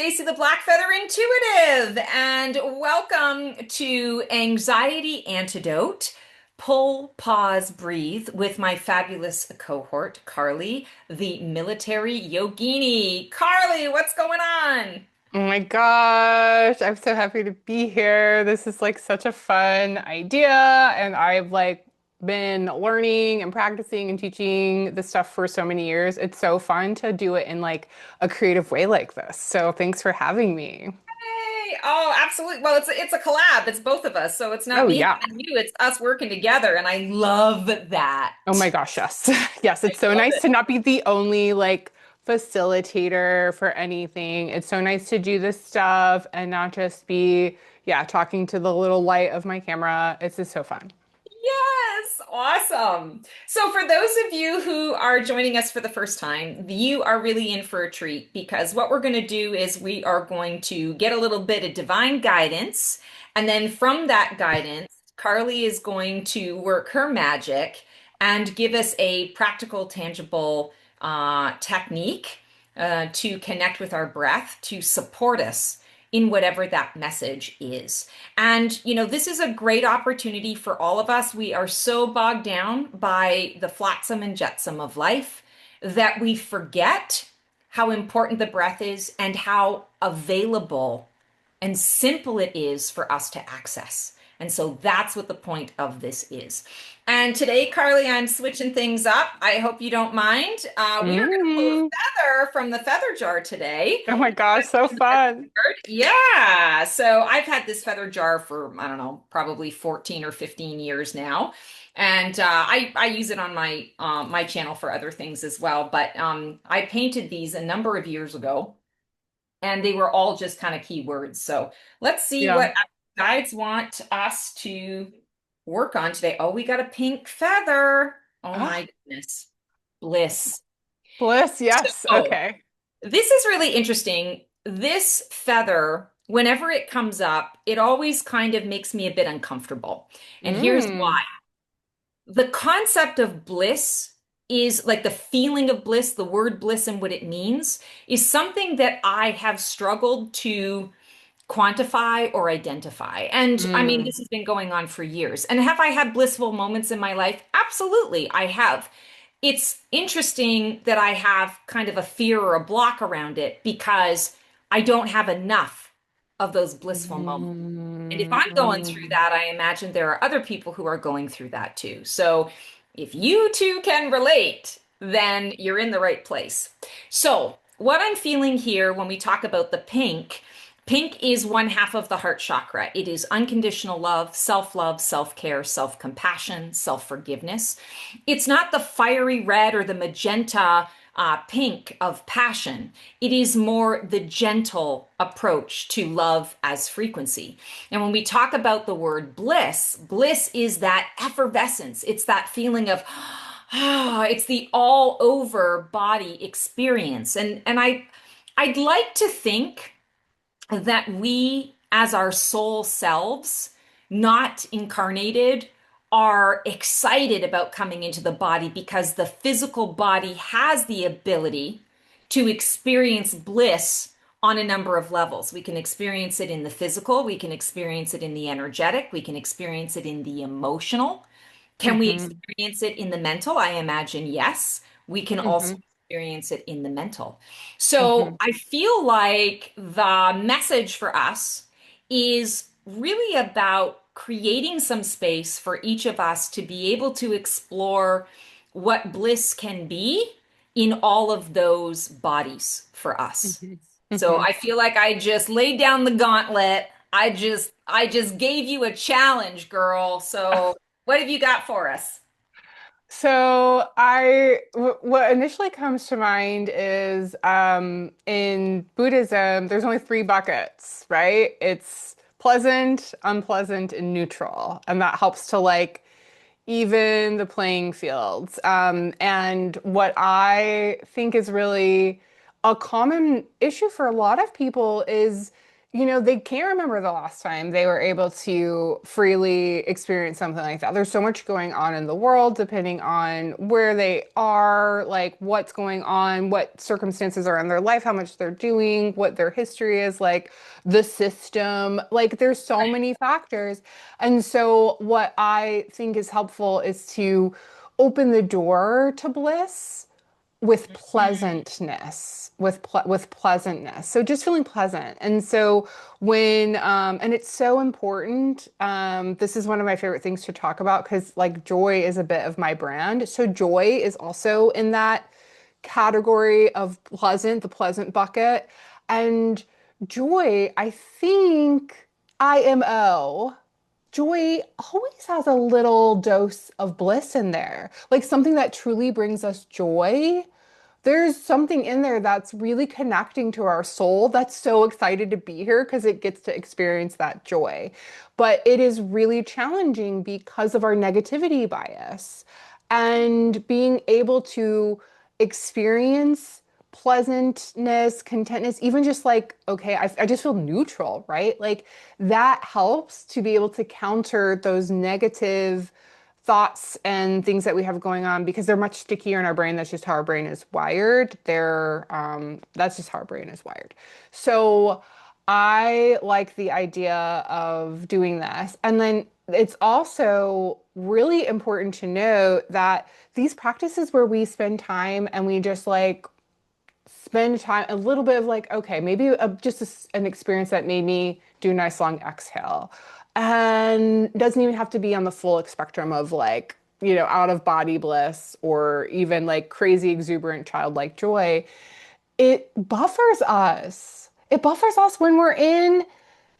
Stacy the Black Feather Intuitive, and welcome to Anxiety Antidote. Pull, pause, breathe with my fabulous cohort, Carly, the military yogini. Carly, what's going on? Oh my gosh, I'm so happy to be here. This is like such a fun idea, and I've like been learning and practicing and teaching this stuff for so many years. It's so fun to do it in like a creative way like this. So thanks for having me. Hey, oh, absolutely. Well, it's a collab. It's both of us. So it's not Oh me yeah. and you, it's us working together, and I love that. Oh my gosh, yes. Yes, I it's so love nice it. to not be the only like facilitator for anything. It's so nice to do this stuff and not just be, yeah, talking to the little light of my camera. It's just so fun. Yes, awesome. So, for those of you who are joining us for the first time, you are really in for a treat because what we're going to do is we are going to get a little bit of divine guidance. And then from that guidance, Carly is going to work her magic and give us a practical, tangible technique to connect with our breath to support us in whatever that message is. And, this is a great opportunity for all of us. We are so bogged down by the flotsam and jetsam of life that we forget how important the breath is and how available and simple it is for us to access. And so that's what the point of this is. And today, Carly, I'm switching things up. I hope you don't mind. We are going to pull a Mm. feather from the feather jar today. Oh my gosh, so fun. Yeah. So I've had this feather jar for, I don't know, probably 14 or 15 years now. And I use it on my channel for other things as well. But I painted these a number of years ago, and they were all just kind of keywords. So let's see Yeah. what guides want us to work on today. Oh, we got a pink feather. Oh Ah, my goodness. Bliss. bliss, yes. So Okay. this is really interesting. This feather, whenever it comes up, it always kind of makes me a bit uncomfortable. And here's Mm. why. The concept of bliss is like the feeling of bliss, the word bliss and what it means is something that I have struggled to quantify or identify. And I mean, Mm. this has been going on for years. And have I had blissful moments in my life? Absolutely, I have. It's interesting that I have kind of a fear or a block around it because I don't have enough of those blissful moments. And if Mm. I'm going through Mm. that, I imagine there are other people who are going through that too. So if you too can relate, then you're in the right place. So, what I'm feeling here when we talk about the pink, pink is one half of the heart chakra. It is unconditional love, self care, self compassion, self forgiveness. It's not the fiery red or the magenta pink of passion. It is more the gentle approach to love as frequency. And when we talk about the word bliss, bliss is that effervescence. It's that feeling of, it's the all over body experience. I'd like to think that we, as our soul selves, not incarnated, are excited about coming into the body because the physical body has the ability to experience bliss on a number of levels. We can experience it in the physical, we can experience it in the energetic, we can experience it in the emotional. Can we Mm-hmm. experience it in the mental? I imagine yes. We can also Mm-hmm. experience it in the mental. So Mm-hmm. I feel like the message for us is really about creating some space for each of us to be able to explore what bliss can be in all of those bodies for us. Mm-hmm. So Mm-hmm. I feel like I just laid down the gauntlet. I just gave you a challenge, girl. So what have you got for us? What initially comes to mind is in Buddhism, there's only three buckets, right? It's pleasant, unpleasant, and neutral. And that helps to like even the playing fields. And what I think is really a common issue for a lot of people is, they can't remember the last time they were able to freely experience something like that. There's so much going on in the world, depending on where they are, like what's going on, what circumstances are in their life, how much they're doing, what their history is, like the system. Like there's so Right. many factors. And so what I think is helpful is to open the door to bliss with Mhm. pleasantness, with pleasantness. So just feeling pleasant. And so when and it's so important. This is one of my favorite things to talk about because like joy is a bit of my brand. So joy is also in that category of pleasant, the pleasant bucket. And joy, I think IMO. Joy always has a little dose of bliss in there, like something that truly brings us joy. There's something in there that's really connecting to our soul that's so excited to be here because it gets to experience that joy. But it is really challenging because of our negativity bias. And being able to experience pleasantness, contentness, even just like, okay, I just feel neutral, right? Like that helps to be able to counter those negative thoughts and things that we have going on because they're much stickier in our brain. That's just how our brain is wired. That's just how our brain is wired. So I like the idea of doing this. And then it's also really important to note that these practices where we spend time and we just like spend time a little bit of like, okay, maybe just an experience that made me do a nice long exhale. And doesn't even have to be on the full spectrum of like, out of body bliss or even like crazy exuberant childlike joy. It buffers us. It buffers us when we're in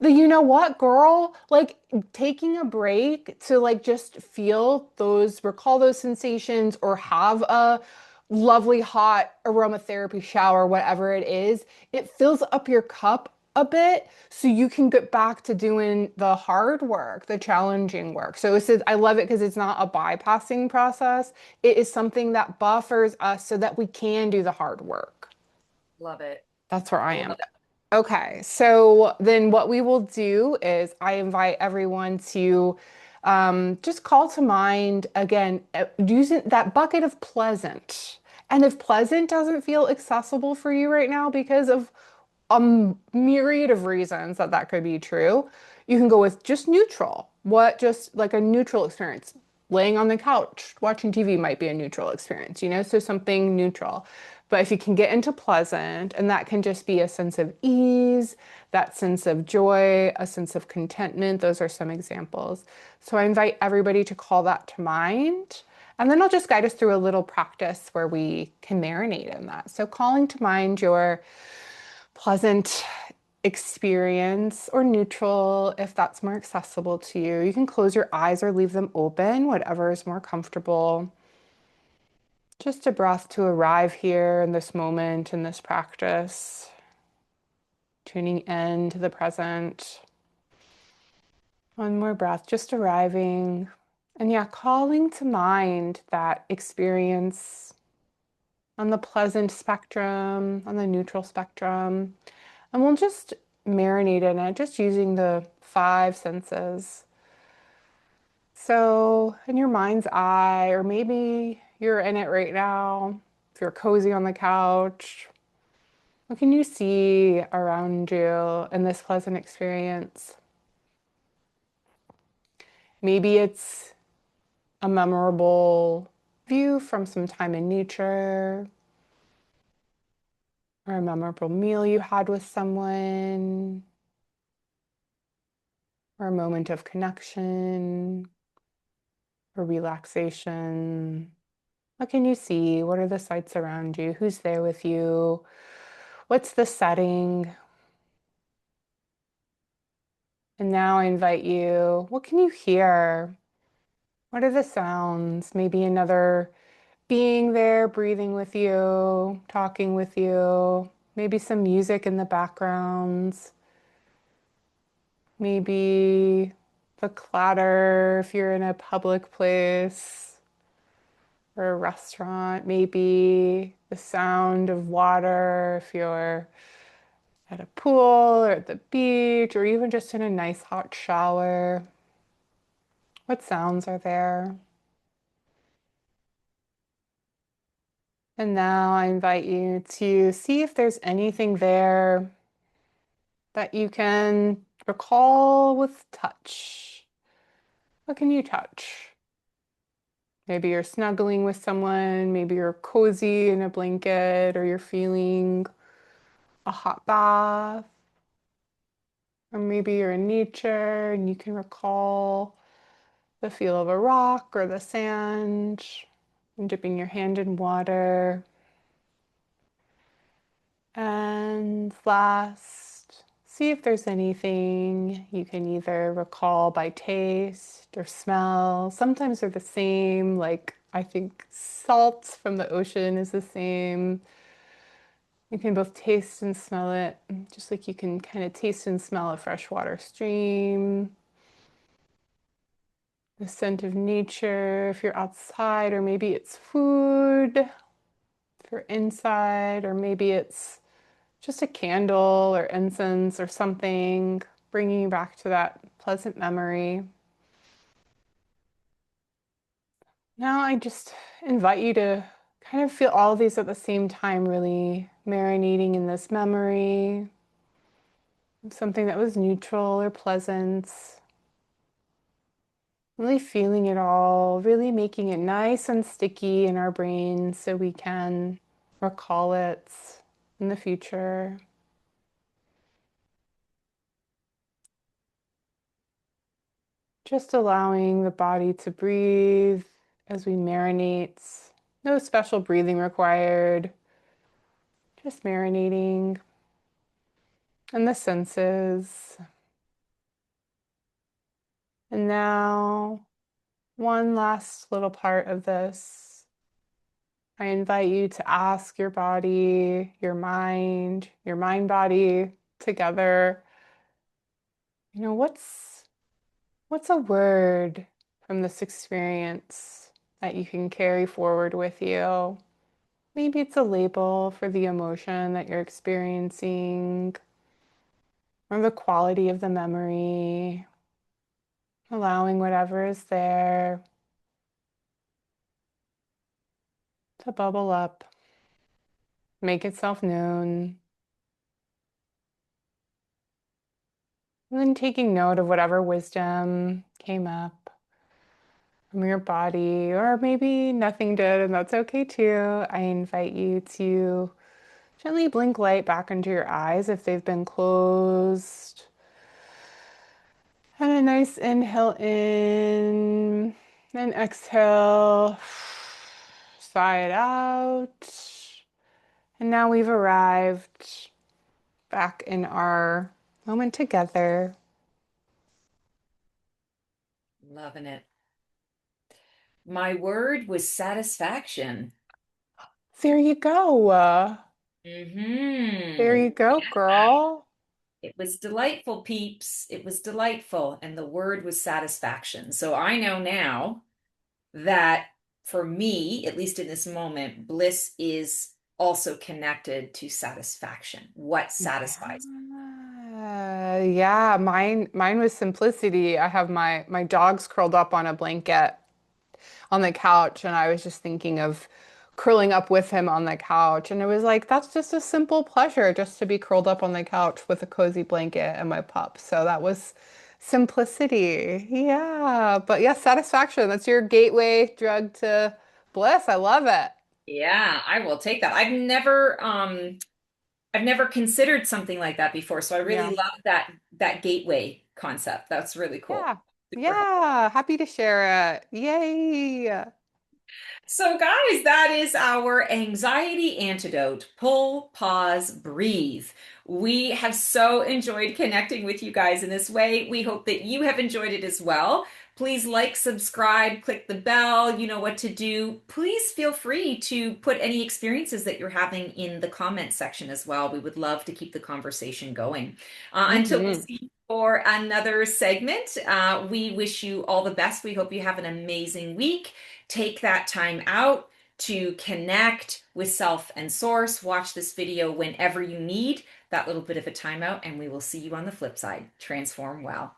the you know what, girl, like taking a break to like just feel those, recall those sensations or have a lovely hot aromatherapy shower, whatever it is, it fills up your cup a bit so you can get back to doing the hard work, the challenging work. So I love it because it's not a bypassing process. It is something that buffers us so that we can do the hard work. Love it. That's where I Love am. it. Okay, so then what we will do is I invite everyone to just call to mind again, using that bucket of pleasant. And if pleasant doesn't feel accessible for you right now because of a myriad of reasons that that could be true, you can go with just neutral. What just like a neutral experience? Laying on the couch, watching TV might be a neutral experience, so something neutral. But if you can get into pleasant, and that can just be a sense of ease, that sense of joy, a sense of contentment, those are some examples. So I invite everybody to call that to mind. And then I'll just guide us through a little practice where we can marinate in that. So calling to mind your pleasant experience or neutral if that's more accessible to you. You can close your eyes or leave them open, whatever is more comfortable. Just a breath to arrive here in this moment, in this practice, tuning in to the present. One more breath, just arriving. And yeah, calling to mind that experience on the pleasant spectrum, on the neutral spectrum. And we'll just marinate in it, just using the five senses. So, in your mind's eye, or maybe you're in it right now, if you're cozy on the couch, what can you see around you in this pleasant experience? Maybe it's a memorable view from some time in nature, or a memorable meal you had with someone, or a moment of connection or relaxation. What can you see? What are the sights around you? Who's there with you? What's the setting? And now I invite you, what can you hear? What are the sounds? Maybe another being there, breathing with you, talking with you, maybe some music in the background, maybe the clatter if you're in a public place or a restaurant, maybe the sound of water if you're at a pool or at the beach or even just in a nice hot shower. What sounds are there? And now I invite you to see if there's anything there that you can recall with touch. What can you touch? Maybe you're snuggling with someone, maybe you're cozy in a blanket, or you're feeling a hot bath, or maybe you're in nature and you can recall the feel of a rock or the sand, and dipping your hand in water. And last, see if there's anything you can either recall by taste or smell. Sometimes they're the same, like I think salt from the ocean is the same. You can both taste and smell it, just like you can kind of taste and smell a freshwater stream. The scent of nature, if you're outside, or maybe it's food, if you're inside, or maybe it's just a candle or incense or something, bringing you back to that pleasant memory. Now I just invite you to kind of feel all of these at the same time, really marinating in this memory, something that was neutral or pleasant, really feeling it all, really making it nice and sticky in our brains so we can recall it in the future. Just allowing the body to breathe as we marinate. No special breathing required, just marinating. And the senses. And now, one last little part of this. I invite you to ask your body, your mind body together, what's a word from this experience that you can carry forward with you? Maybe it's a label for the emotion that you're experiencing or the quality of the memory, allowing whatever is there to bubble up, make itself known, and then taking note of whatever wisdom came up from your body, or maybe nothing did, and that's okay too. I invite you to gently blink light back into your eyes if they've been closed. And a nice inhale in, and exhale, sigh it out. And now we've arrived back in our moment together. Loving it. My word was satisfaction. There you go. There Mm-hmm. you go, girl. It was delightful, peeps. It was delightful. And the word was satisfaction. So I know now that for me, at least in this moment, bliss is also connected to satisfaction. What satisfies? Yeah, mine was simplicity. I have my dogs curled up on a blanket on the couch, and I was just thinking of curling up with him on the couch. And it was like, that's just a simple pleasure just to be curled up on the couch with a cozy blanket and my pup. So that was simplicity. Yeah. But yeah, satisfaction. That's your gateway drug to bliss. I love it. Yeah, I will take that. I've never considered something like that before. So I really Yeah. love that gateway concept. That's really cool. Yeah. Super helpful. Yeah. Happy to share it. Yay. So, guys, that is our anxiety antidote. Pull, pause, breathe. We have so enjoyed connecting with you guys in this way. We hope that you have enjoyed it as well. Please like, subscribe, click the bell. You know what to do. Please feel free to put any experiences that you're having in the comment section as well. We would love to keep the conversation going. Until we Hmm. see you for another segment, we wish you all the best. We hope you have an amazing week. Take that time out, to connect with self and source. Watch this video whenever you need that little bit of a timeout, and we will see you on the flip side. Transform well.